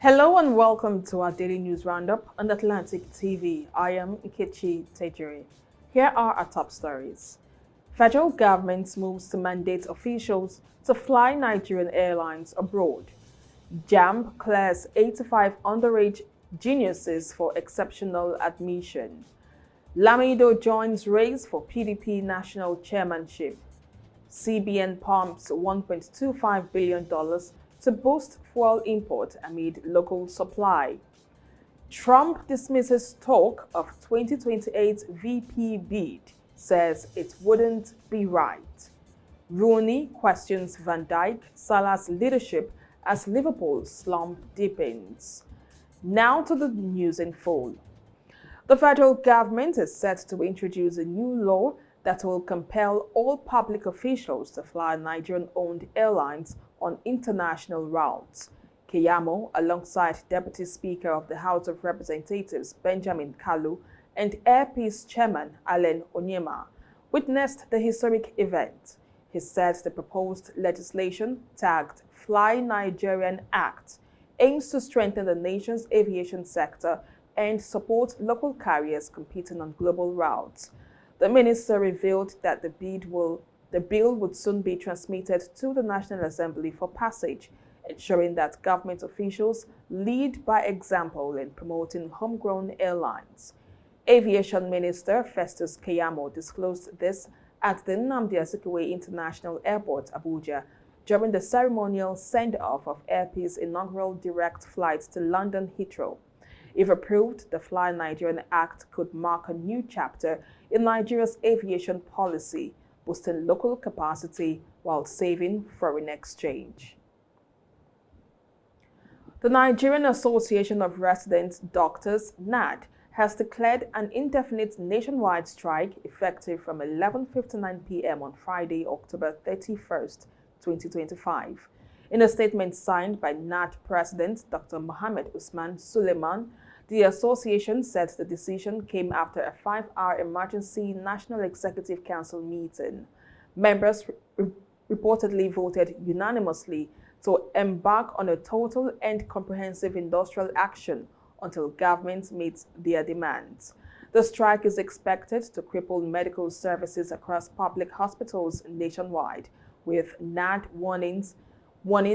Hello and welcome to our daily news roundup on Atlantic TV. I am Ikechi Tejiri. Here are our top stories. Federal government moves to mandate officials to fly Nigerian airlines abroad. JAMB clears 85 underage geniuses for exceptional admission. Lamido joins race for PDP national chairmanship. CBN pumps $1.25 billion to boost fuel import amid local supply. Trump dismisses talk of 2028 VP bid, says it wouldn't be right. Rooney questions Van Dijk, Salah's leadership as Liverpool slump deepens. Now to the news in full. The federal government is set to introduce a new law that will compel all public officials to fly Nigerian-owned airlines on international routes. Keyamo, alongside Deputy Speaker of the House of Representatives Benjamin Kalu and Air Peace Chairman Allen Onyema, witnessed the historic event. He said the proposed legislation, tagged Fly Nigerian Act, aims to strengthen the nation's aviation sector and support local carriers competing on global routes. The minister revealed that the bill would soon be transmitted to the National Assembly for passage, ensuring that government officials lead by example in promoting homegrown airlines. Aviation Minister Festus Keyamo disclosed this at the Nnamdi Azikiwe International Airport, Abuja, during the ceremonial send-off of Air Peace inaugural direct flight to London Heathrow. If approved, the Fly Nigerian Act could mark a new chapter in Nigeria's aviation policy, boosting local capacity while saving foreign exchange. The Nigerian Association of Resident Doctors, NAD, has declared an indefinite nationwide strike effective from 11:59 p.m. on Friday, October 31st, 2025. In a statement signed by NAD President Dr. Mohammed Usman Suleiman, the association said the decision came after a 5-hour emergency National Executive Council meeting. Members reportedly voted unanimously to embark on a total and comprehensive industrial action until government meets their demands. The strike is expected to cripple medical services across public hospitals nationwide, with NAD warning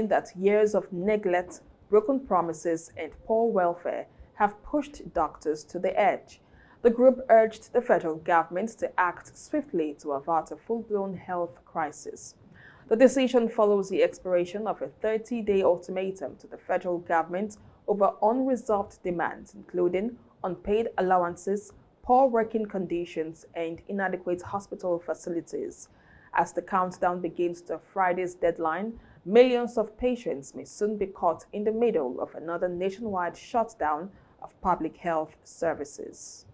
that years of neglect, broken promises, and poor welfare have pushed doctors to the edge. The group urged the federal government to act swiftly to avert a full-blown health crisis. The decision follows the expiration of a 30-day ultimatum to the federal government over unresolved demands, including unpaid allowances, poor working conditions, and inadequate hospital facilities. As the countdown begins to Friday's deadline, millions of patients may soon be caught in the middle of another nationwide shutdown of public health services.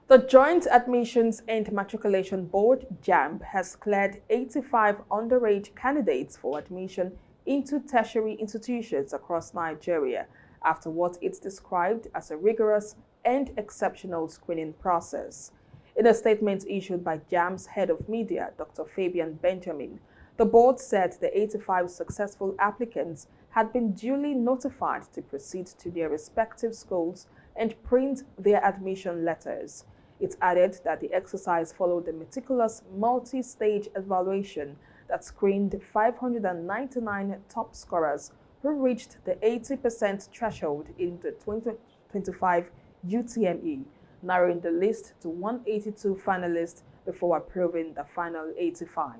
The Joint Admissions and Matriculation Board, JAMB, has cleared 85 underage candidates for admission into tertiary institutions across Nigeria after what it described as a rigorous and exceptional screening process. In a statement issued by JAMB's head of media, Dr. Fabian Benjamin, the board said the 85 successful applicants had been duly notified to proceed to their respective schools and print their admission letters. It added that the exercise followed a meticulous multi-stage evaluation that screened 599 top scorers who reached the 80% threshold in the 2025 UTME, narrowing the list to 182 finalists before approving the final 85.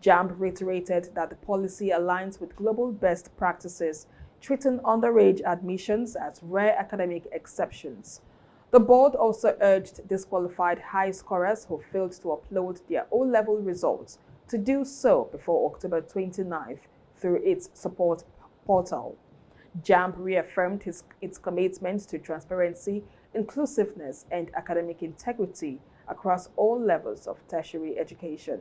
JAMB reiterated that the policy aligns with global best practices, treating underage admissions as rare academic exceptions. The board also urged disqualified high scorers who failed to upload their O-level results to do so before October 29th through its support portal. JAMB reaffirmed its commitment to transparency, inclusiveness, and academic integrity across all levels of tertiary education.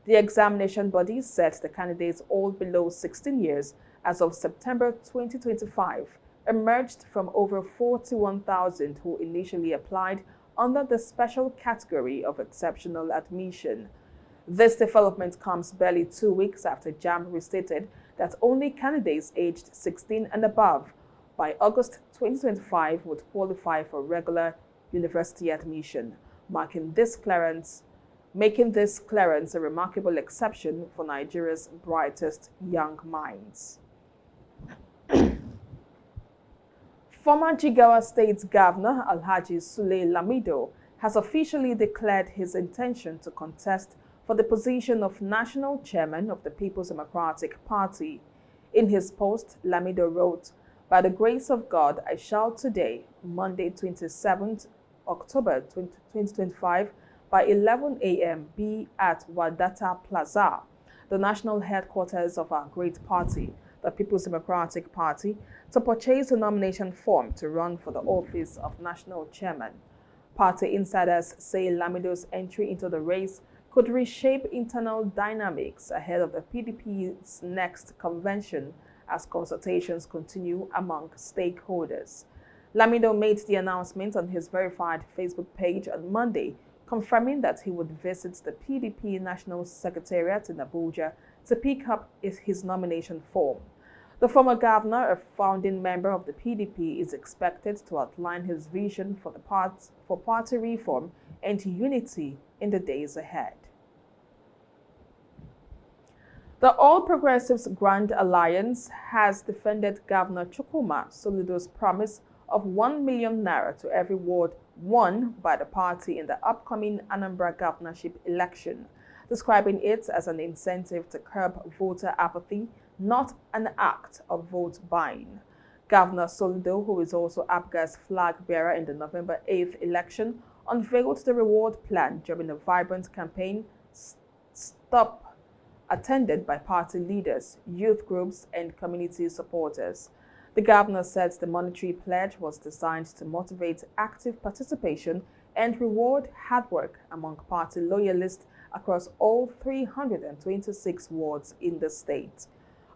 The examination body set the candidates all below 16 years as of September 2025 emerged from over 41,000 who initially applied under the special category of exceptional admission. This development comes barely 2 weeks after JAMB restated that only candidates aged 16 and above by August 2025 would qualify for regular university admission, making this clearance a remarkable exception for Nigeria's brightest young minds. Former Jigawa State Governor Alhaji Sule Lamido has officially declared his intention to contest for the position of National Chairman of the People's Democratic Party. In his post, Lamido wrote, "By the grace of God, I shall today, Monday 27th October 2025, by 11 a.m. be at Wadata Plaza, the national headquarters of our great party, the People's Democratic Party, to purchase a nomination form to run for the office of National Chairman." Party insiders say Lamido's entry into the race could reshape internal dynamics ahead of the PDP's next convention as consultations continue among stakeholders. Lamido made the announcement on his verified Facebook page on Monday, confirming that he would visit the PDP National Secretariat in Abuja to pick up his nomination form. The former governor, a founding member of the PDP, is expected to outline his vision for party reform and unity in the days ahead. The All Progressives Grand Alliance has defended Governor Chukwuma Soludo's promise of 1 million naira to every ward won by the party in the upcoming Anambra governorship election, describing it as an incentive to curb voter apathy, not an act of vote buying. Governor Soludo, who is also APGA's flag bearer in the November 8th election, unveiled the reward plan during a vibrant campaign stop attended by party leaders, youth groups, and community supporters. The governor said the monetary pledge was designed to motivate active participation and reward hard work among party loyalists across all 326 wards in the state.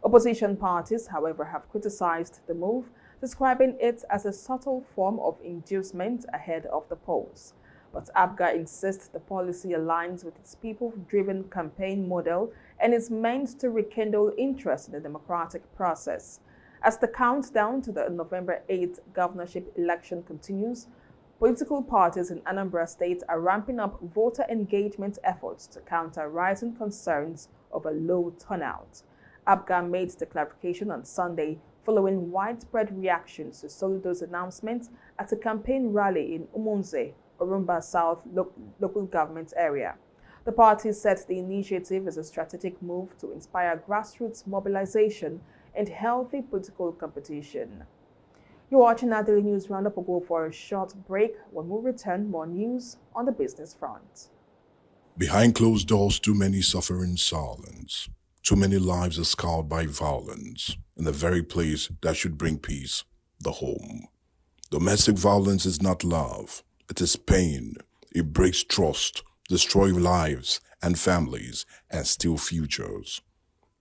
Opposition parties, however, have criticized the move, describing it as a subtle form of inducement ahead of the polls. But APGA insists the policy aligns with its people-driven campaign model and is meant to rekindle interest in the democratic process. As the countdown to the November 8th governorship election continues, political parties in Anambra State are ramping up voter engagement efforts to counter rising concerns over low turnout. APGA made the clarification on Sunday following widespread reactions to Soludo's announcement at a campaign rally in Umunze, Orumba South local government area. The party said the initiative is a strategic move to inspire grassroots mobilization and healthy political competition. You're watching our Daily News Roundup. We'll go for a short break. When we return, more news on the business front. Behind closed doors, too many suffer in silence. Too many lives are scarred by violence in the very place that should bring peace, the home. Domestic violence is not love. It is pain. It breaks trust, destroys lives and families, and steals futures.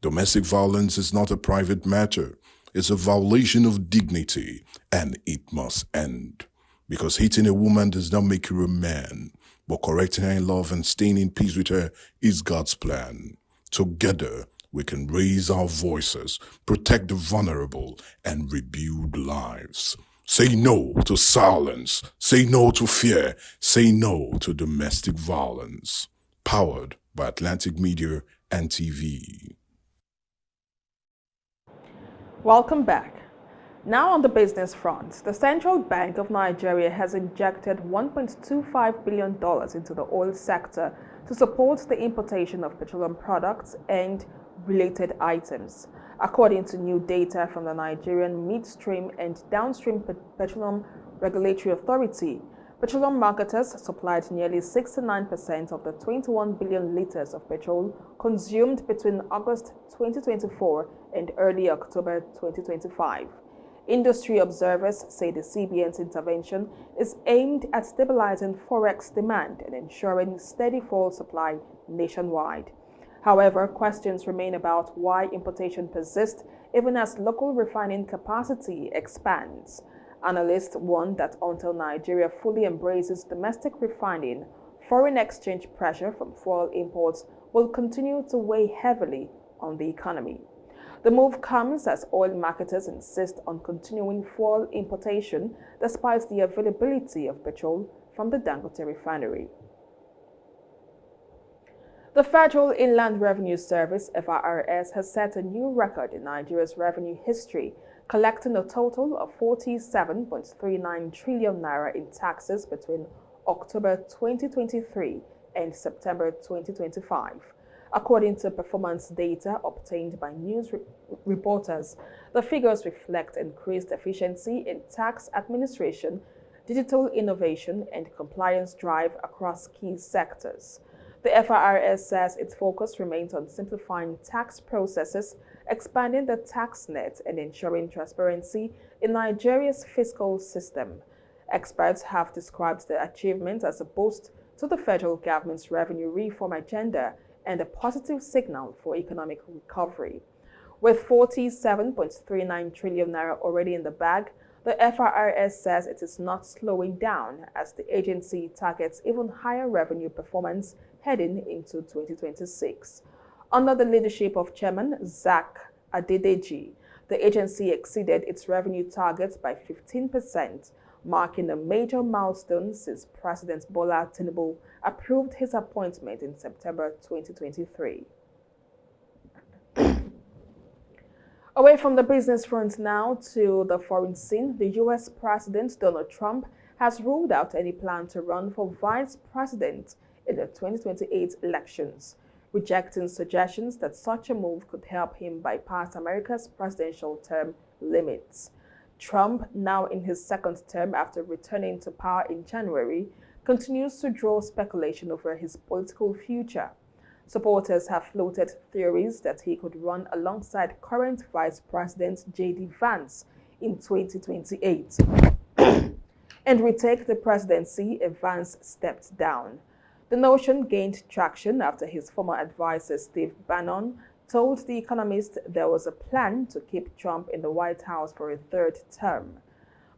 Domestic violence is not a private matter. It's a violation of dignity, and it must end. Because hitting a woman does not make you a man, but correcting her in love and staying in peace with her is God's plan. Together, we can raise our voices, protect the vulnerable, and rebuild lives. Say no to silence. Say no to fear. Say no to domestic violence. Powered by Atlantic Media and TV. Welcome back. Now on the business front, the Central Bank of Nigeria has injected $1.25 billion into the oil sector to support the importation of petroleum products and related items. According to new data from the Nigerian Midstream and Downstream Petroleum Regulatory Authority, petroleum marketers supplied nearly 69% of the 21 billion liters of petrol consumed between August 2024 and early October 2025. Industry observers say the CBN's intervention is aimed at stabilizing forex demand and ensuring steady fuel supply nationwide. However, questions remain about why importation persists even as local refining capacity expands. Analysts warn that until Nigeria fully embraces domestic refining, foreign exchange pressure from fuel imports will continue to weigh heavily on the economy. The move comes as oil marketers insist on continuing fuel importation despite the availability of petrol from the Dangote refinery. The Federal Inland Revenue Service (FIRS) has set a new record in Nigeria's revenue history, collecting a total of 47.39 trillion naira in taxes between October 2023 and September 2025. According to performance data obtained by news reporters, the figures reflect increased efficiency in tax administration, digital innovation, and compliance drive across key sectors. The FIRS says its focus remains on simplifying tax processes, expanding the tax net, and ensuring transparency in Nigeria's fiscal system. Experts have described the achievement as a boost to the federal government's revenue reform agenda and a positive signal for economic recovery. With 47.39 trillion naira already in the bag, the FIRS says it is not slowing down as the agency targets even higher revenue performance heading into 2026. Under the leadership of Chairman Zach Adedeji, the agency exceeded its revenue targets by 15%, marking a major milestone since President Bola Tinubu approved his appointment in September 2023. Away from the business front now to the foreign scene, the U.S. President Donald Trump has ruled out any plan to run for vice president in the 2028 elections, rejecting suggestions that such a move could help him bypass America's presidential term limits. Trump, now in his second term after returning to power in January, continues to draw speculation over his political future. Supporters have floated theories that he could run alongside current Vice President J.D. Vance in 2028 and retake the presidency if Vance stepped down. The notion gained traction after his former advisor Steve Bannon told The Economist there was a plan to keep Trump in the White House for a third term.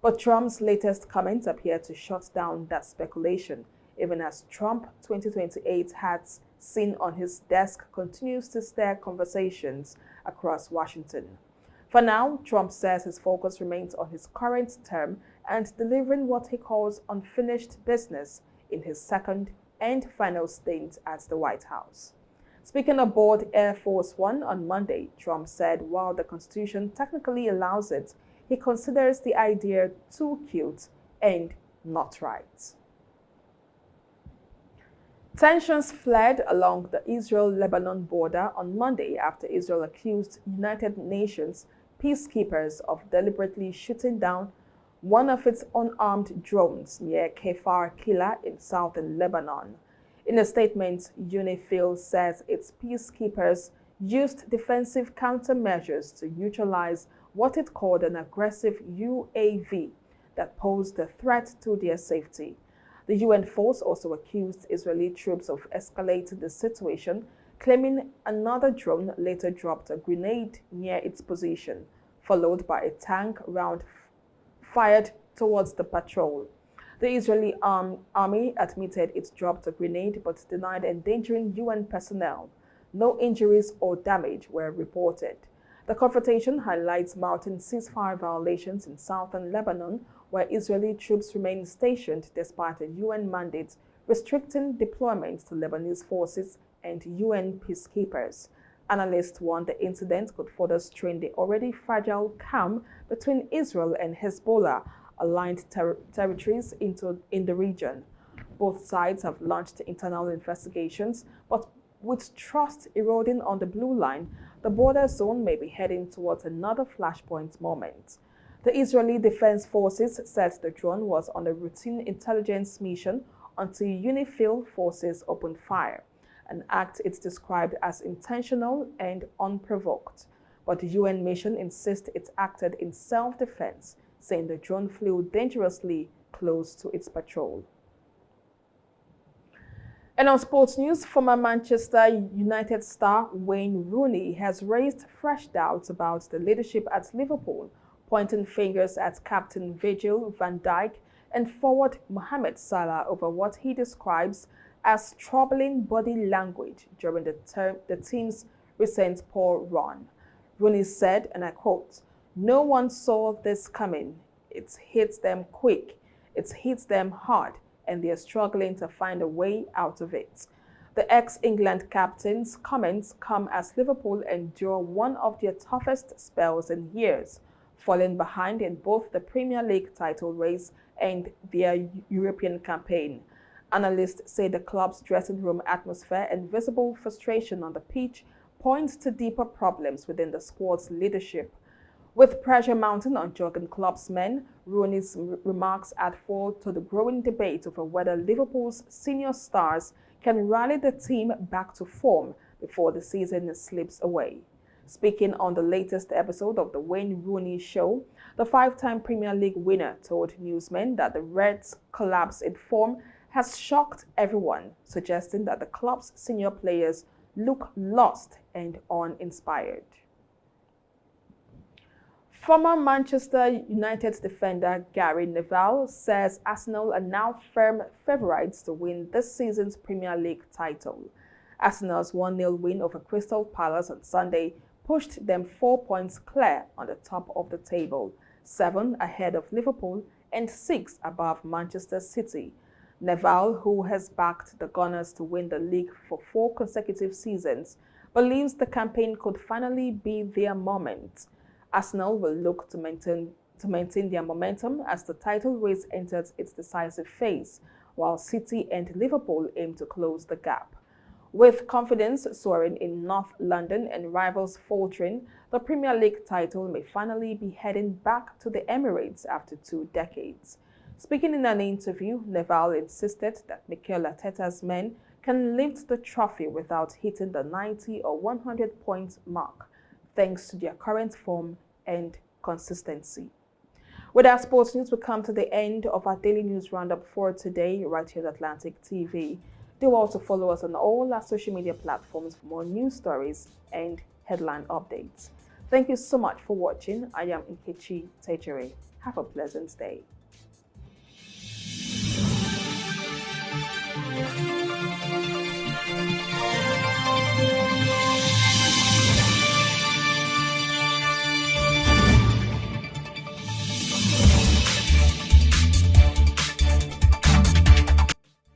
But Trump's latest comments appear to shut down that speculation, even as Trump 2028 hats seen on his desk continues to stir conversations across Washington. For now, Trump says his focus remains on his current term and delivering what he calls unfinished business in his second and final stint at the White House. Speaking aboard Air Force One on Monday, Trump said while the Constitution technically allows it, he considers the idea too cute and not right. Tensions flared along the Israel-Lebanon border on Monday after Israel accused United Nations peacekeepers of deliberately shooting down one of its unarmed drones near Kfar Kila in southern Lebanon. In a statement, UNIFIL says its peacekeepers used defensive countermeasures to neutralize what it called an aggressive UAV that posed a threat to their safety. The UN force also accused Israeli troops of escalating the situation, claiming another drone later dropped a grenade near its position, followed by a tank round fired towards the patrol. The Israeli army admitted it dropped a grenade but denied endangering UN personnel. No injuries or damage were reported. The confrontation highlights mounting ceasefire violations in southern Lebanon, where Israeli troops remain stationed despite a UN mandate restricting deployments to Lebanese forces and UN peacekeepers. Analysts warn the incident could further strain the already fragile calm between Israel and Hezbollah-aligned territories in the region. Both sides have launched internal investigations, but with trust eroding on the blue line, the border zone may be heading towards another flashpoint moment. The Israeli Defense Forces said the drone was on a routine intelligence mission until UNIFIL forces opened fire, an act it described as intentional and unprovoked. But the UN mission insists it acted in self-defense, saying the drone flew dangerously close to its patrol. And on sports news, former Manchester United star Wayne Rooney has raised fresh doubts about the leadership at Liverpool, pointing fingers at captain Virgil van Dijk and forward Mohamed Salah over what he describes as troubling body language during the team's recent poor run. Rooney said, and I quote, "No one saw this coming. It hits them quick. It hits them hard, and they're struggling to find a way out of it." The ex-England captain's comments come as Liverpool endure one of their toughest spells in years, falling behind in both the Premier League title race and their European campaign. Analysts say the club's dressing room atmosphere and visible frustration on the pitch points to deeper problems within the squad's leadership. With pressure mounting on Jurgen Klopp's men, Rooney's remarks add fuel to the growing debate over whether Liverpool's senior stars can rally the team back to form before the season slips away. Speaking on the latest episode of the Wayne Rooney Show, the five-time Premier League winner told newsmen that the Reds' collapse in form has shocked everyone, suggesting that the club's senior players look lost and uninspired. Former Manchester United defender Gary Neville says Arsenal are now firm favourites to win this season's Premier League title. Arsenal's 1-0 win over Crystal Palace on Sunday pushed them 4 points clear on the top of the table, 7 ahead of Liverpool and 6 above Manchester City. Neville, who has backed the Gunners to win the league for 4 consecutive seasons, believes the campaign could finally be their moment. Arsenal will look to maintain their momentum as the title race enters its decisive phase, while City and Liverpool aim to close the gap. With confidence soaring in North London and rivals faltering, the Premier League title may finally be heading back to the Emirates after 2 decades. Speaking in an interview, Neville insisted that Mikel Arteta's men can lift the trophy without hitting the 90 or 100-point mark, thanks to their current form and consistency. With our sports news, we come to the end of our Daily News Roundup for today, right here at Atlantic TV. Do also follow us on all our social media platforms for more news stories and headline updates. Thank you so much for watching. I am Nkechi Tejere. Have a pleasant day.